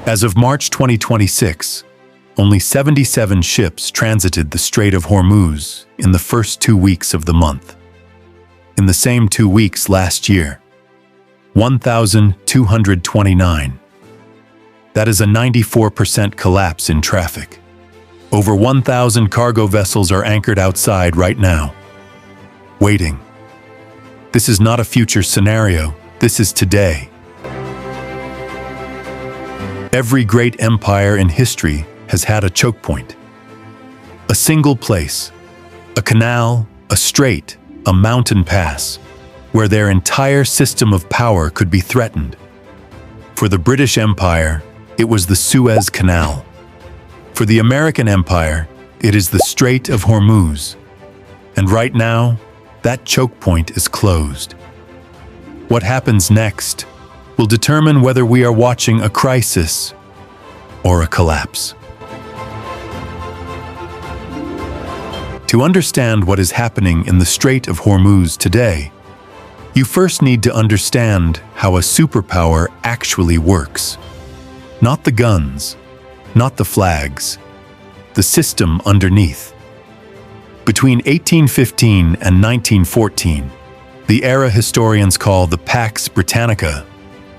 As of March 2026, only 77 ships transited the Strait of Hormuz in the first 2 weeks of the month. In the same 2 weeks last year, 1,229. That is a 94% collapse in traffic. Over 1,000 cargo vessels are anchored outside right now, waiting. This is not a future scenario, this is today. Every great empire in history has had a choke point. A single place, a canal, a strait, a mountain pass, where their entire system of power could be threatened. For the British Empire, it was the Suez Canal. For the American Empire, it is the Strait of Hormuz. And right now, that choke point is closed. What happens next will determine whether we are watching a crisis or a collapse. To understand what is happening in the Strait of Hormuz today, you first need to understand how a superpower actually works. Not the guns, not the flags, the system underneath. Between 1815 and 1914, the era historians call the Pax Britannica,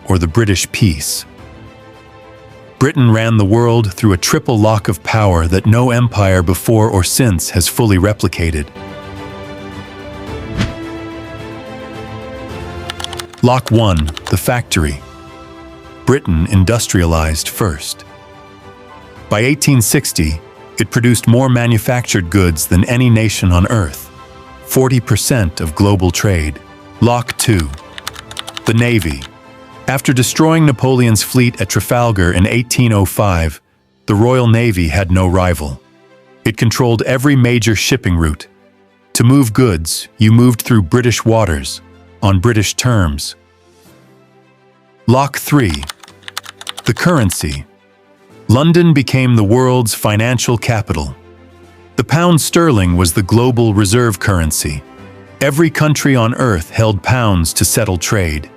or the British Peace. Britain ran the world through a triple lock of power that no empire before or since has fully replicated. Lock 1, the factory. Britain industrialized first. By 1860, it produced more manufactured goods than any nation on Earth, 40% of global trade. Lock 2, the Navy. After destroying Napoleon's fleet at Trafalgar in 1805, the Royal Navy had no rival. It controlled every major shipping route. To move goods, you moved through British waters, on British terms. Lock 3, the currency. London became the world's financial capital. The pound sterling was the global reserve currency. Every country on Earth held pounds to settle trade.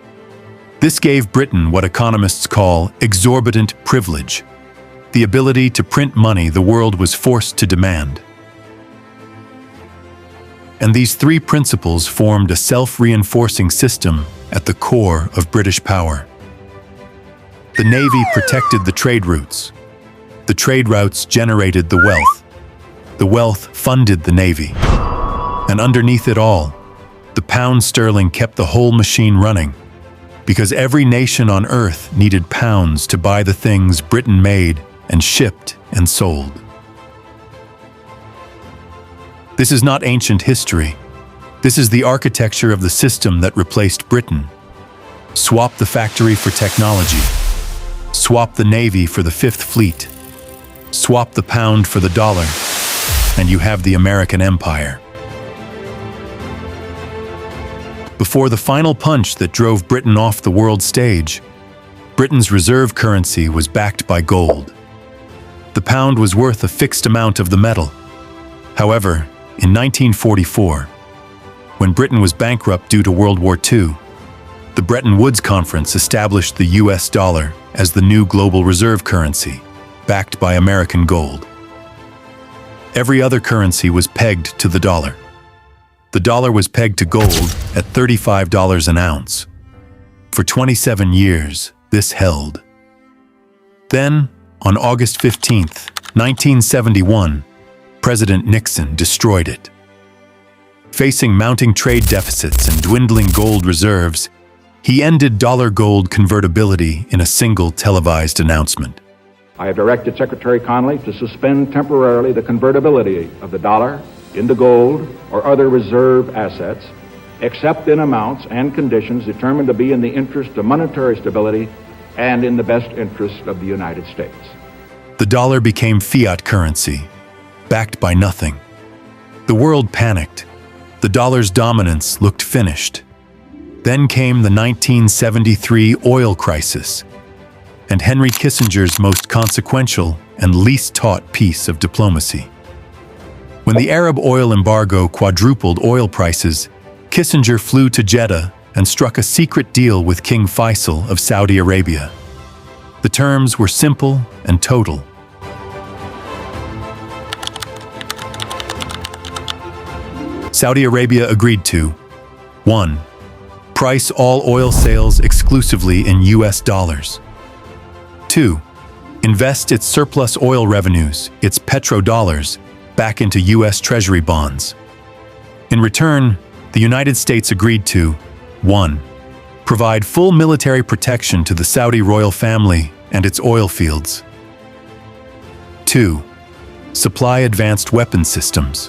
This gave Britain what economists call exorbitant privilege, the ability to print money the world was forced to demand. And these three principles formed a self-reinforcing system at the core of British power. The Navy protected the trade routes. The trade routes generated the wealth. The wealth funded the Navy. And underneath it all, the pound sterling kept the whole machine running, because every nation on Earth needed pounds to buy the things Britain made and shipped and sold. This is not ancient history. This is the architecture of the system that replaced Britain. Swap the factory for technology. Swap the Navy for the Fifth Fleet. Swap the pound for the dollar, and you have the American Empire. Before the final punch that drove Britain off the world stage, Britain's reserve currency was backed by gold. The pound was worth a fixed amount of the metal. However, in 1944, when Britain was bankrupt due to World War II, the Bretton Woods Conference established the US dollar as the new global reserve currency, backed by American gold. Every other currency was pegged to the dollar. The dollar was pegged to gold at $35 an ounce. For 27 years, this held. Then, on August 15, 1971, President Nixon destroyed it. Facing mounting trade deficits and dwindling gold reserves, he ended dollar-gold convertibility in a single televised announcement. I have directed Secretary Connally to suspend temporarily the convertibility of the dollar into gold or other reserve assets, except in amounts and conditions determined to be in the interest of monetary stability and in the best interest of the United States. The dollar became fiat currency, backed by nothing. The world panicked. The dollar's dominance looked finished. Then came the 1973 oil crisis, and Henry Kissinger's most consequential and least taught piece of diplomacy. When the Arab oil embargo quadrupled oil prices, Kissinger flew to Jeddah and struck a secret deal with King Faisal of Saudi Arabia. The terms were simple and total. Saudi Arabia agreed to 1. Price all oil sales exclusively in US dollars. 2. Invest its surplus oil revenues, its petrodollars, back into US Treasury bonds. In return, the United States agreed to 1. Provide full military protection to the Saudi royal family and its oil fields. 2. Supply advanced weapon systems.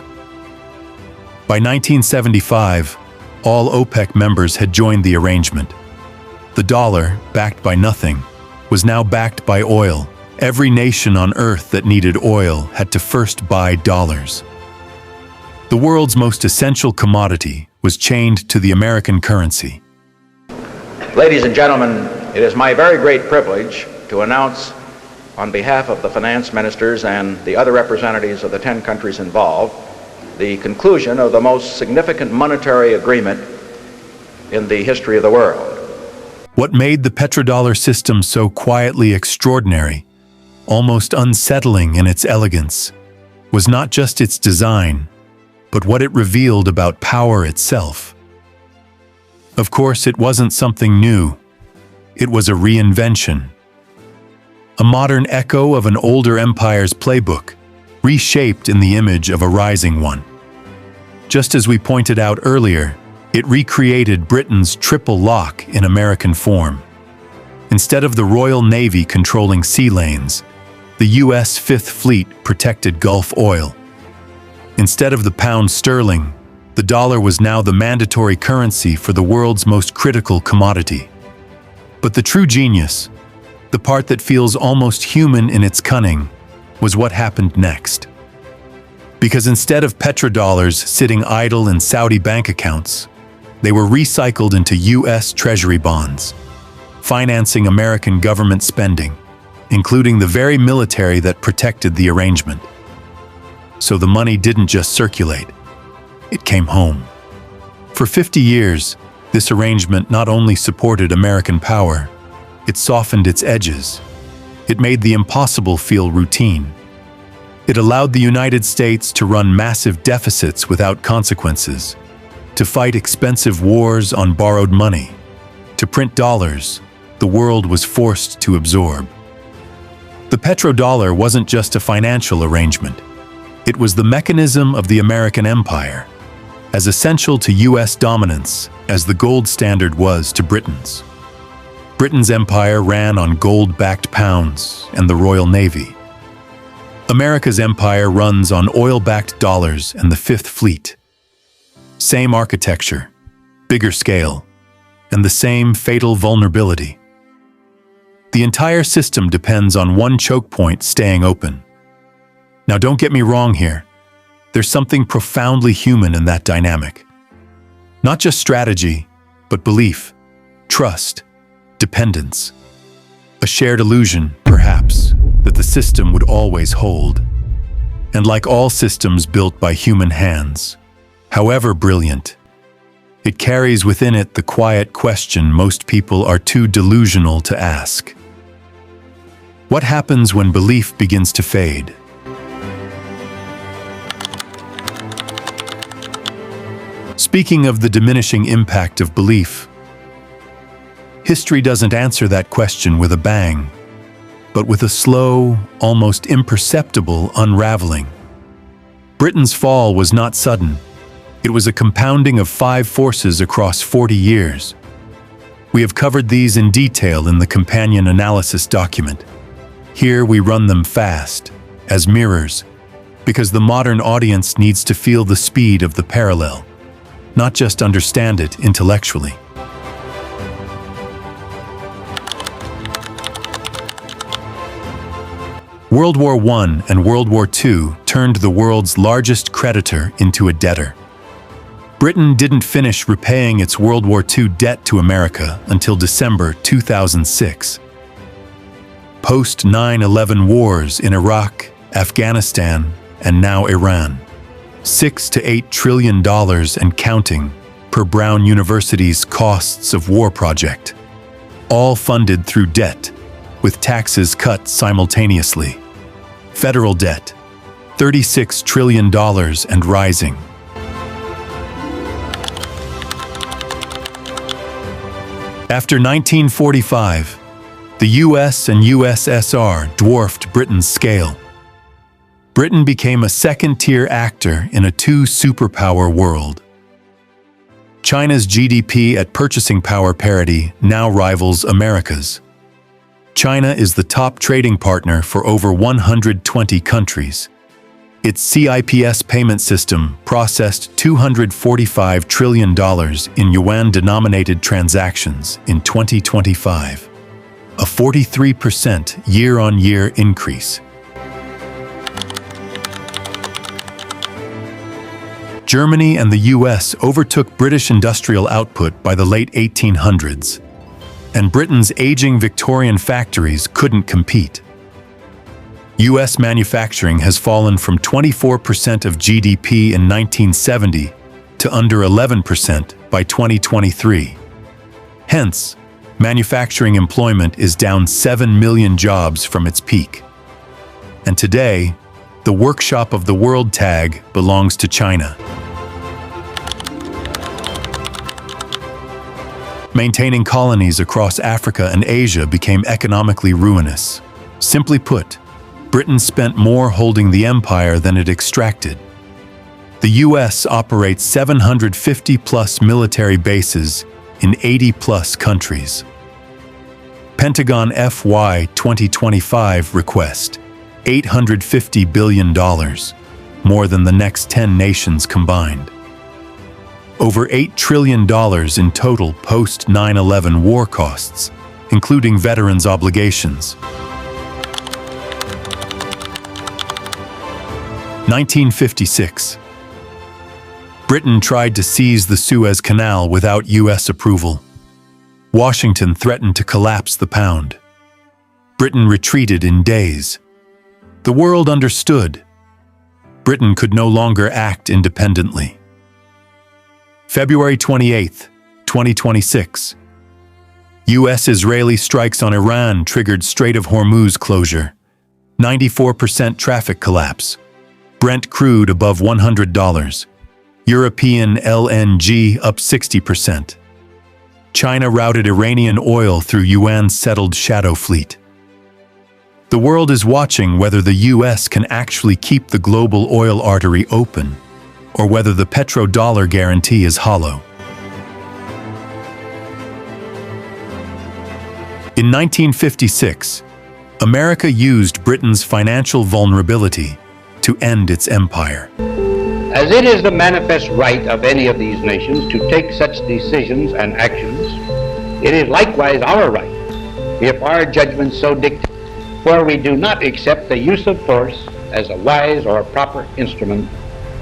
By 1975, all OPEC members had joined the arrangement. The dollar, backed by nothing, was now backed by oil. Every nation on earth that needed oil had to first buy dollars. The world's most essential commodity was chained to the American currency. Ladies and gentlemen, it is my very great privilege to announce on behalf of the finance ministers and the other representatives of the 10 countries involved the conclusion of the most significant monetary agreement in the history of the world. What made the petrodollar system so quietly extraordinary, almost unsettling in its elegance, was not just its design, but what it revealed about power itself. Of course, it wasn't something new. It was a reinvention. A modern echo of an older empire's playbook, reshaped in the image of a rising one. Just as we pointed out earlier, it recreated Britain's triple lock in American form. Instead of the Royal Navy controlling sea lanes, the U.S. Fifth Fleet protected Gulf oil. Instead of the pound sterling, the dollar was now the mandatory currency for the world's most critical commodity. But the true genius, the part that feels almost human in its cunning, was what happened next. Because instead of petrodollars sitting idle in Saudi bank accounts, they were recycled into U.S. Treasury bonds, financing American government spending, including the very military that protected the arrangement. So the money didn't just circulate, it came home. For 50 years, this arrangement not only supported American power, it softened its edges. It made the impossible feel routine. It allowed the United States to run massive deficits without consequences, to fight expensive wars on borrowed money, to print dollars the world was forced to absorb. The petrodollar wasn't just a financial arrangement. It was the mechanism of the American empire, as essential to U.S. dominance as the gold standard was to Britain's. Britain's empire ran on gold-backed pounds and the Royal Navy. America's empire runs on oil-backed dollars and the Fifth Fleet. Same architecture, bigger scale, and the same fatal vulnerability. The entire system depends on one choke point staying open. Now, don't get me wrong here. There's something profoundly human in that dynamic. Not just strategy, but belief, trust, dependence. A shared illusion, perhaps, that the system would always hold. And like all systems built by human hands, however brilliant, it carries within it the quiet question most people are too delusional to ask. What happens when belief begins to fade? Speaking of the diminishing impact of belief, history doesn't answer that question with a bang, but with a slow, almost imperceptible unraveling. Britain's fall was not sudden. It was a compounding of 5 forces across 40 years. We have covered these in detail in the companion analysis document. Here we run them fast, as mirrors, because the modern audience needs to feel the speed of the parallel, not just understand it intellectually. World War I and World War II turned the world's largest creditor into a debtor. Britain didn't finish repaying its World War II debt to America until December 2006. Post-9/11 wars in Iraq, Afghanistan, and now Iran. $6 to $8 trillion and counting per Brown University's Costs of War project. All funded through debt, with taxes cut simultaneously. Federal debt, $36 trillion and rising. After 1945, the US and USSR dwarfed Britain's scale. Britain became a second-tier actor in a two-superpower world. China's GDP at purchasing power parity now rivals America's. China is the top trading partner for over 120 countries. Its CIPS payment system processed $245 trillion in yuan-denominated transactions in 2025, a 43% year-on-year increase. Germany and the US overtook British industrial output by the late 1800s, and Britain's aging Victorian factories couldn't compete. US manufacturing has fallen from 24% of GDP in 1970 to under 11% by 2023. Hence, manufacturing employment is down 7 million jobs from its peak. And today, the workshop of the world tag belongs to China. Maintaining colonies across Africa and Asia became economically ruinous. Simply put, Britain spent more holding the empire than it extracted. The US operates 750-plus military bases in 80-plus countries. Pentagon FY 2025 request, $850 billion, more than the next 10 nations combined. Over $8 trillion in total post-9/11 war costs, including veterans' obligations. 1956. Britain tried to seize the Suez Canal without US approval. Washington threatened to collapse the pound. Britain retreated in days. The world understood. Britain could no longer act independently. February 28, 2026. US-Israeli strikes on Iran triggered Strait of Hormuz closure. 94% traffic collapse. Brent crude above $100. European LNG up 60%. China routed Iranian oil through yuan-settled shadow fleet. The world is watching whether the US can actually keep the global oil artery open, or whether the petrodollar guarantee is hollow. In 1956, America used Britain's financial vulnerability to end its empire. As it is the manifest right of any of these nations to take such decisions and actions, it is likewise our right, if our judgment so dictates, where we do not accept the use of force as a wise or proper instrument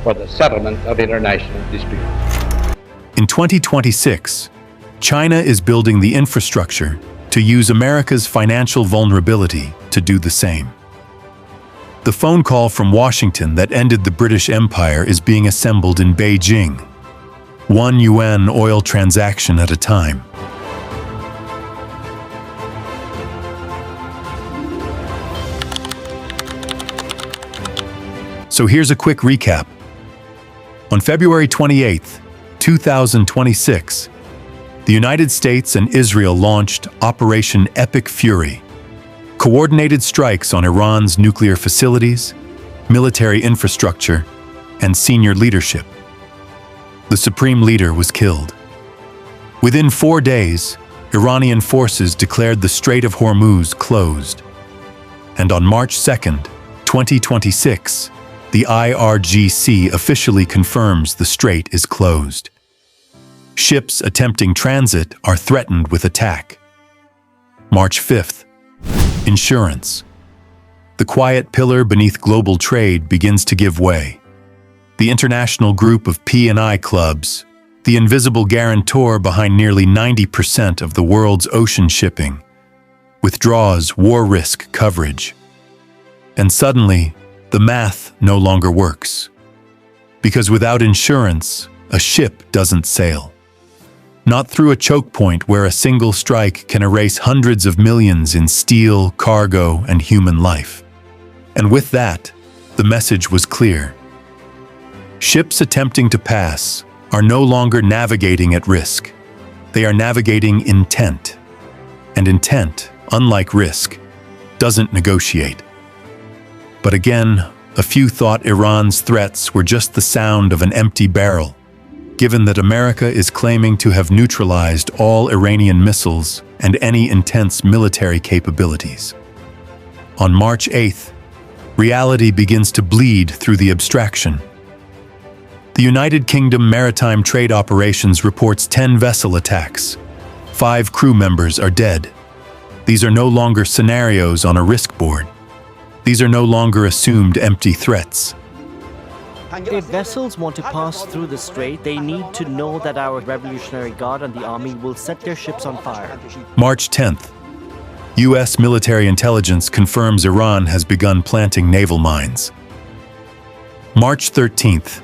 for the settlement of international disputes. In 2026, China is building the infrastructure to use America's financial vulnerability to do the same. The phone call from Washington that ended the British Empire is being assembled in Beijing, one yuan oil transaction at a time. So here's a quick recap. On February 28, 2026, the United States and Israel launched Operation Epic Fury, coordinated strikes on Iran's nuclear facilities, military infrastructure, and senior leadership. The supreme leader was killed. Within 4 days, Iranian forces declared the Strait of Hormuz closed. And on March 2, 2026, the IRGC officially confirms the strait is closed. Ships attempting transit are threatened with attack. March 5th. Insurance. The quiet pillar beneath global trade begins to give way. The international group of P&I clubs, the invisible guarantor behind nearly 90% of the world's ocean shipping, withdraws war risk coverage. And suddenly, the math no longer works. Because without insurance, a ship doesn't sail. not through a choke point where a single strike can erase hundreds of millions in steel, cargo, and human life. And with that, the message was clear. Ships attempting to pass are no longer navigating at risk. They are navigating intent. And intent, unlike risk, doesn't negotiate. But again, a few thought Iran's threats were just the sound of an empty barrel, given that America is claiming to have neutralized all Iranian missiles and any intense military capabilities. On March 8th, reality begins to bleed through the abstraction. The United Kingdom Maritime Trade Operations reports 10 vessel attacks. 5 crew members are dead. These are no longer scenarios on a risk board. These are no longer assumed empty threats. If vessels want to pass through the strait, they need to know that our Revolutionary Guard and the army will set their ships on fire. March 10th, U.S. military intelligence confirms Iran has begun planting naval mines. March 13th,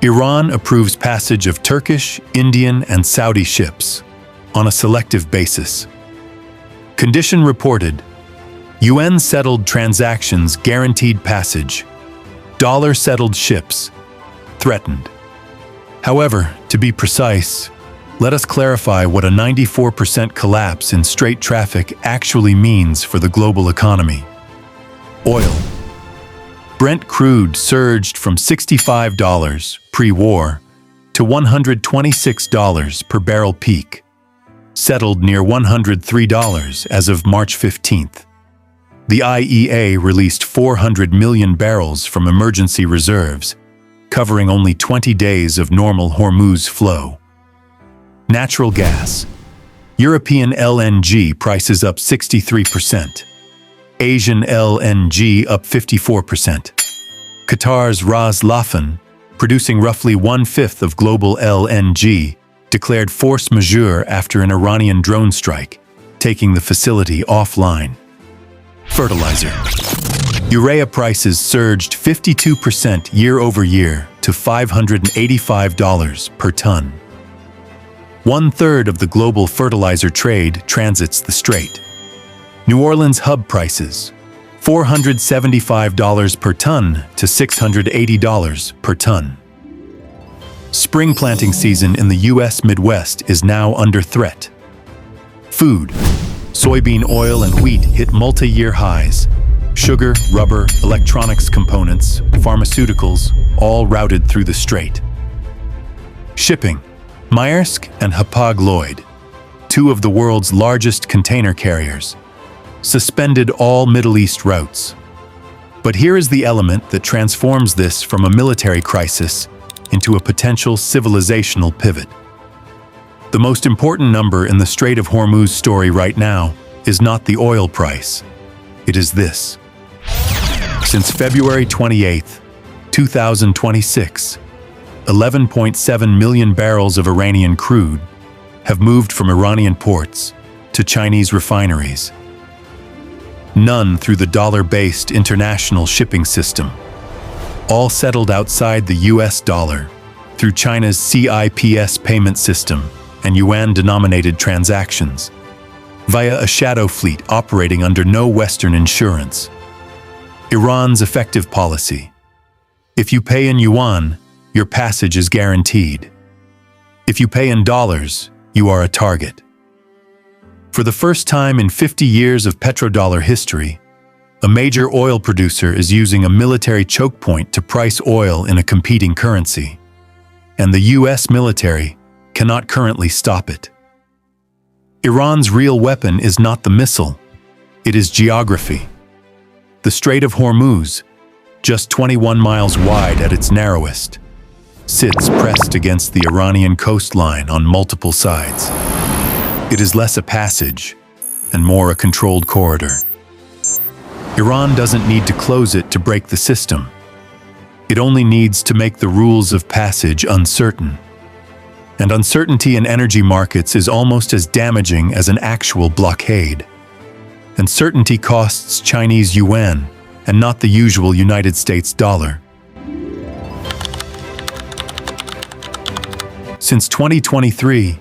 Iran approves passage of Turkish, Indian, and Saudi ships on a selective basis. Condition reported: UN-settled transactions guaranteed passage. Dollar-settled ships threatened. However, to be precise, let us clarify what a 94% collapse in Strait traffic actually means for the global economy. Oil. Brent crude surged from $65 pre-war to $126 per barrel peak, settled near $103 as of March 15th. The IEA released 400 million barrels from emergency reserves, covering only 20 days of normal Hormuz flow. Natural gas. European LNG prices up 63%. Asian LNG up 54%. Qatar's Ras Laffan, producing roughly 1/5 of global LNG, declared force majeure after an Iranian drone strike, taking the facility offline. Fertilizer. Urea prices surged 52% year-over-year to $585 per ton. 1/3 of the global fertilizer trade transits the strait. New Orleans hub prices, $475 per ton to $680 per ton. Spring planting season in the U.S. Midwest is now under threat. Food. Soybean oil and wheat hit multi-year highs. Sugar, rubber, electronics components, pharmaceuticals, all routed through the strait. Shipping. Maersk and Hapag-Lloyd, 2 of the world's largest container carriers, suspended all Middle East routes. But here is the element that transforms this from a military crisis into a potential civilizational pivot. The most important number in the Strait of Hormuz story right now is not the oil price. It is this. Since February 28, 2026, 11.7 million barrels of Iranian crude have moved from Iranian ports to Chinese refineries. None through the dollar-based international shipping system. All settled outside the US dollar through China's CIPS payment system and yuan-denominated transactions, via a shadow fleet operating under no Western insurance. Iran's effective policy. If you pay in yuan, your passage is guaranteed. If you pay in dollars, you are a target. For the first time in 50 years of petrodollar history, a major oil producer is using a military choke point to price oil in a competing currency, and the US military cannot currently stop it. Iran's real weapon is not the missile, it is geography. The Strait of Hormuz, just 21 miles wide at its narrowest, sits pressed against the Iranian coastline on multiple sides. It is less a passage and more a controlled corridor. Iran doesn't need to close it to break the system. It only needs to make the rules of passage uncertain. And uncertainty in energy markets is almost as damaging as an actual blockade. Uncertainty costs Chinese yuan and not the usual United States dollar. Since 2023,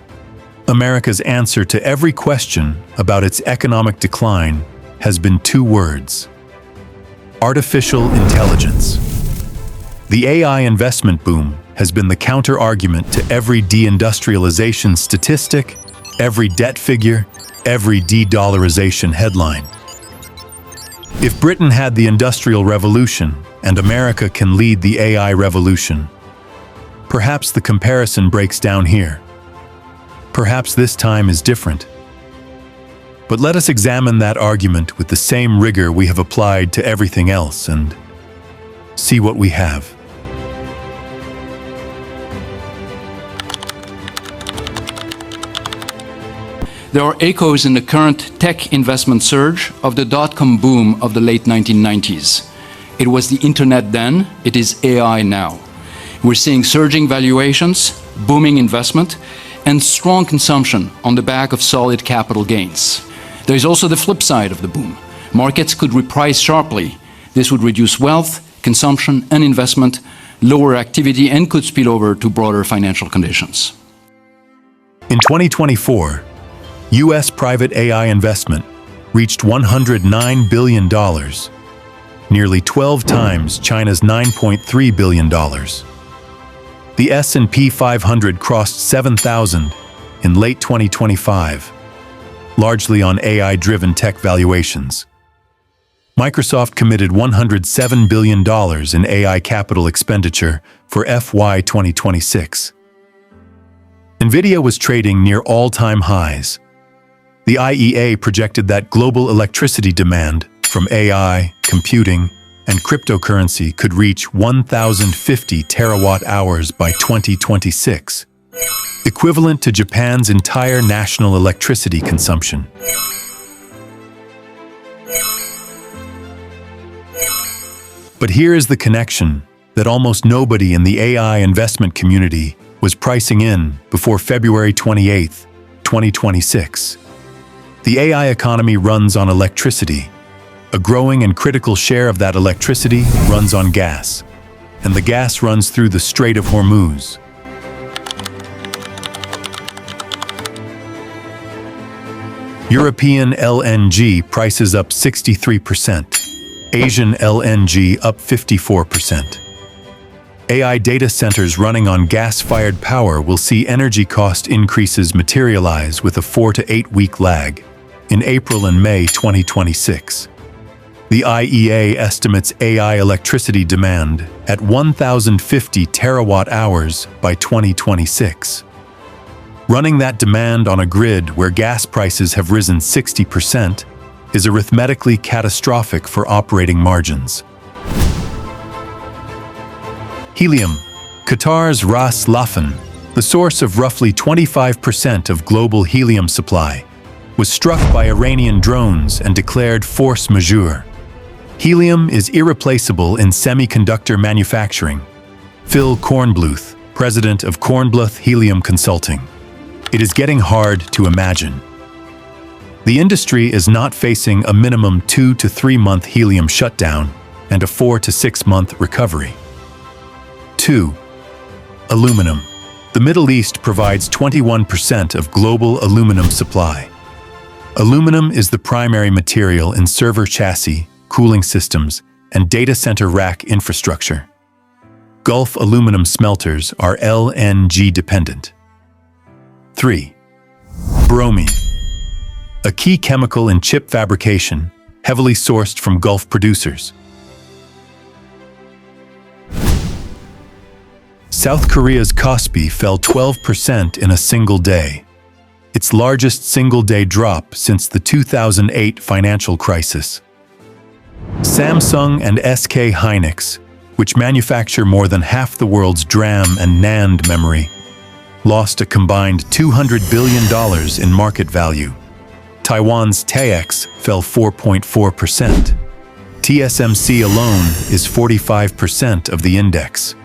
America's answer to every question about its economic decline has been two words: artificial intelligence. The AI investment boom has been the counter-argument to every deindustrialization statistic, every debt figure, every de-dollarization headline. If Britain had the Industrial Revolution and America can lead the AI revolution, perhaps the comparison breaks down here. Perhaps this time is different. But let us examine that argument with the same rigor we have applied to everything else and see what we have. There are echoes in the current tech investment surge of the dot-com boom of the late 1990s. It was the internet then, it is AI now. We're seeing surging valuations, booming investment, and strong consumption on the back of solid capital gains. There is also the flip side of the boom. Markets could reprice sharply. This would reduce wealth, consumption, and investment, lower activity, and could spill over to broader financial conditions. In 2024, U.S. private AI investment reached $109 billion, nearly 12 times China's $9.3 billion. The S&P 500 crossed 7,000 in late 2025, largely on AI-driven tech valuations. Microsoft committed $107 billion in AI capital expenditure for FY 2026. NVIDIA was trading near all-time highs. The IEA projected that global electricity demand from AI, computing, and cryptocurrency could reach 1,050 terawatt-hours by 2026, equivalent to Japan's entire national electricity consumption. But here is the connection that almost nobody in the AI investment community was pricing in before February 28, 2026. The AI economy runs on electricity. A growing and critical share of that electricity runs on gas, and the gas runs through the Strait of Hormuz. European LNG prices up 63%, Asian LNG up 54%. AI data centers running on gas-fired power will see energy cost increases materialize with a 4 to 8 week lag in April and May 2026. The IEA estimates AI electricity demand at 1,050 terawatt-hours by 2026. Running that demand on a grid where gas prices have risen 60% is arithmetically catastrophic for operating margins. Helium, Qatar's Ras Laffan, the source of roughly 25% of global helium supply, was struck by Iranian drones and declared force majeure. Helium is irreplaceable in semiconductor manufacturing. Phil Kornbluth, president of Kornbluth Helium Consulting. It is getting hard to imagine. The industry is not facing a minimum 2 to 3 month helium shutdown and a 4 to 6 month recovery. 2. Aluminum. The Middle East provides 21% of global aluminum supply. Aluminum is the primary material in server chassis, cooling systems, and data center rack infrastructure. Gulf aluminum smelters are LNG dependent. 3. Bromine. A key chemical in chip fabrication, heavily sourced from Gulf producers. South Korea's Kospi fell 12% in a single day, its largest single-day drop since the 2008 financial crisis. Samsung and SK Hynix, which manufacture more than half the world's DRAM and NAND memory, lost a combined $200 billion in market value. Taiwan's TAIEX fell 4.4%. TSMC alone is 45% of the index.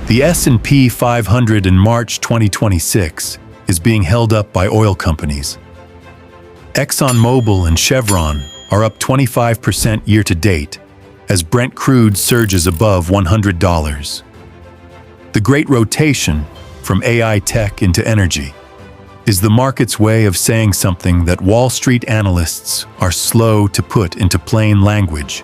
The S&P 500 in March 2026 is being held up by oil companies. ExxonMobil and Chevron are up 25% year-to-date as Brent crude surges above $100. The great rotation from AI tech into energy is the market's way of saying something that Wall Street analysts are slow to put into plain language.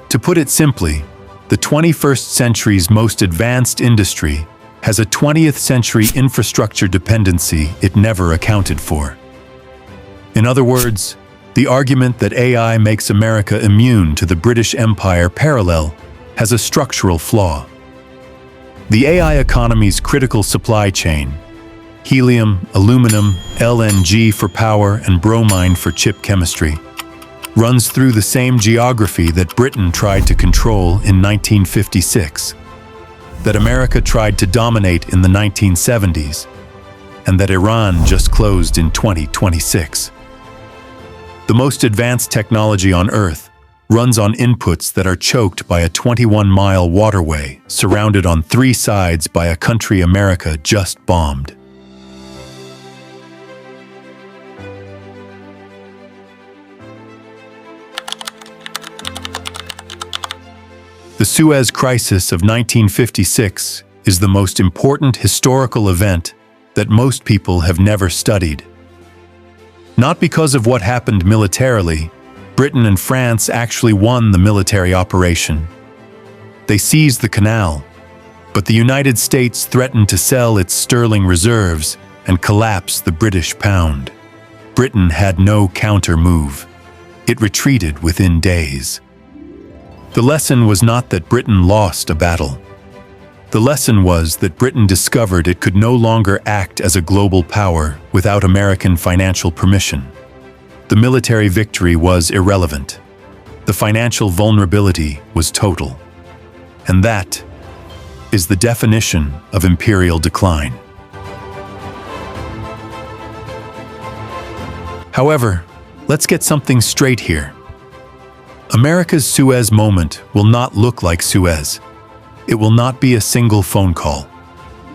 To put it simply, the 21st century's most advanced industry has a 20th century infrastructure dependency it never accounted for. In other words, the argument that AI makes America immune to the British Empire parallel has a structural flaw. The AI economy's critical supply chain, helium, aluminum, LNG for power, and bromine for chip chemistry, runs through the same geography that Britain tried to control in 1956, that America tried to dominate in the 1970s, and that Iran just closed in 2026. The most advanced technology on Earth runs on inputs that are choked by a 21-mile waterway surrounded on three sides by a country America just bombed. The Suez Crisis of 1956 is the most important historical event that most people have never studied. Not because of what happened militarily, Britain and France actually won the military operation. They seized the canal, but the United States threatened to sell its sterling reserves and collapse the British pound. Britain had no counter move. It retreated within days. The lesson was not that Britain lost a battle. The lesson was that Britain discovered it could no longer act as a global power without American financial permission. The military victory was irrelevant. The financial vulnerability was total. And that is the definition of imperial decline. However, let's get something straight here. America's Suez moment will not look like Suez. It will not be a single phone call.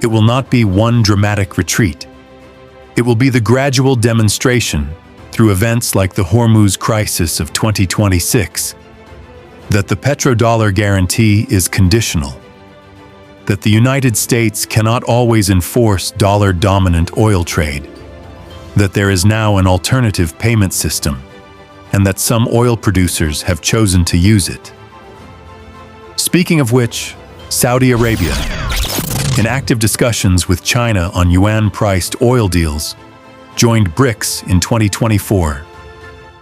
It will not be one dramatic retreat. It will be the gradual demonstration, through events like the Hormuz crisis of 2026, that the petrodollar guarantee is conditional, that the United States cannot always enforce dollar-dominant oil trade, that there is now an alternative payment system, and that some oil producers have chosen to use it. Speaking of which, Saudi Arabia, in active discussions with China on yuan-priced oil deals, joined BRICS in 2024,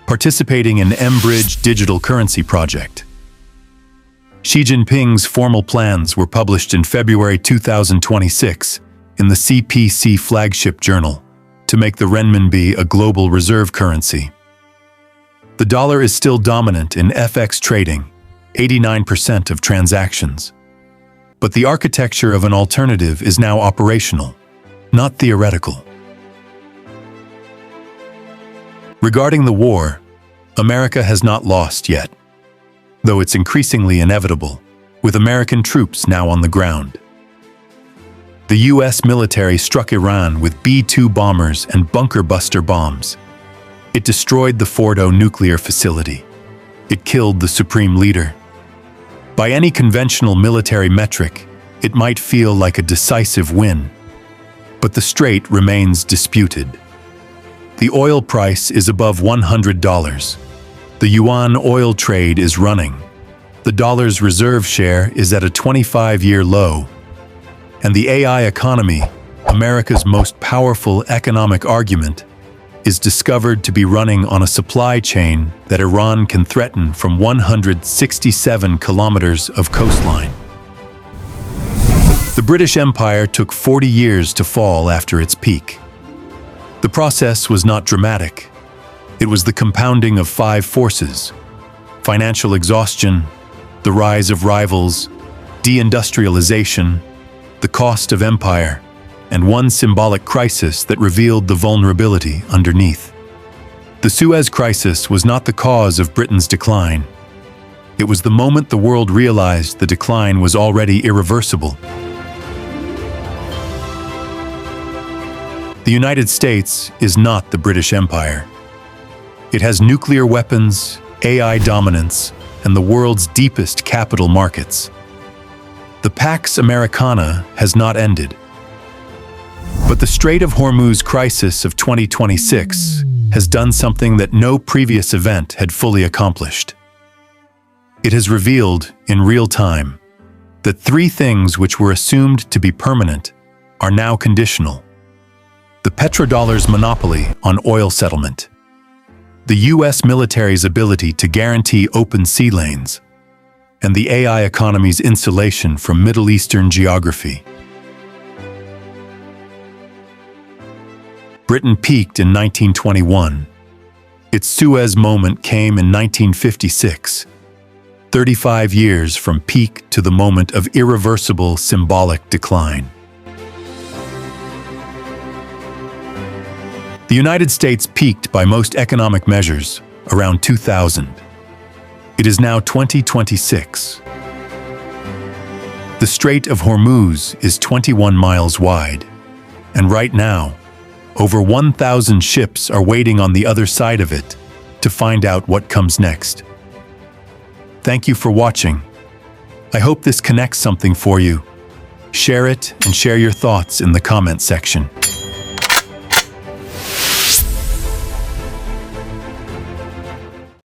participating in mBridge digital currency project. Xi Jinping's formal plans were published in February 2026 in the CPC flagship journal to make the renminbi a global reserve currency. The dollar is still dominant in FX trading, 89% of transactions. But the architecture of an alternative is now operational, not theoretical. Regarding the war, America has not lost yet, though it's increasingly inevitable, with American troops now on the ground. The U.S. military struck Iran with B-2 bombers and bunker-buster bombs. It destroyed the Fordo nuclear facility. It killed the supreme leader. By any conventional military metric, it might feel like a decisive win. But the strait remains disputed. The oil price is above $100. The yuan oil trade is running. The dollar's reserve share is at a 25-year low. And the AI economy, America's most powerful economic argument, is discovered to be running on a supply chain that Iran can threaten from 167 kilometers of coastline. The British Empire took 40 years to fall after its peak. The process was not dramatic. It was the compounding of 5 forces: financial exhaustion, the rise of rivals, deindustrialization, the cost of empire, and one symbolic crisis that revealed the vulnerability underneath. The Suez Crisis was not the cause of Britain's decline. It was the moment the world realized the decline was already irreversible. The United States is not the British Empire. It has nuclear weapons, AI dominance, and the world's deepest capital markets. The Pax Americana has not ended. But the Strait of Hormuz crisis of 2026 has done something that no previous event had fully accomplished. It has revealed, in real time, that three things which were assumed to be permanent are now conditional. The petrodollar's monopoly on oil settlement, the US military's ability to guarantee open sea lanes, and the AI economy's insulation from Middle Eastern geography. Britain peaked in 1921. Its Suez moment came in 1956, 35 years from peak to the moment of irreversible symbolic decline. The United States peaked by most economic measures around 2000. It is now 2026. The Strait of Hormuz is 21 miles wide, and right now, over 1,000 ships are waiting on the other side of it to find out what comes next. Thank you for watching. I hope this connects something for you. Share it and share your thoughts in the comment section.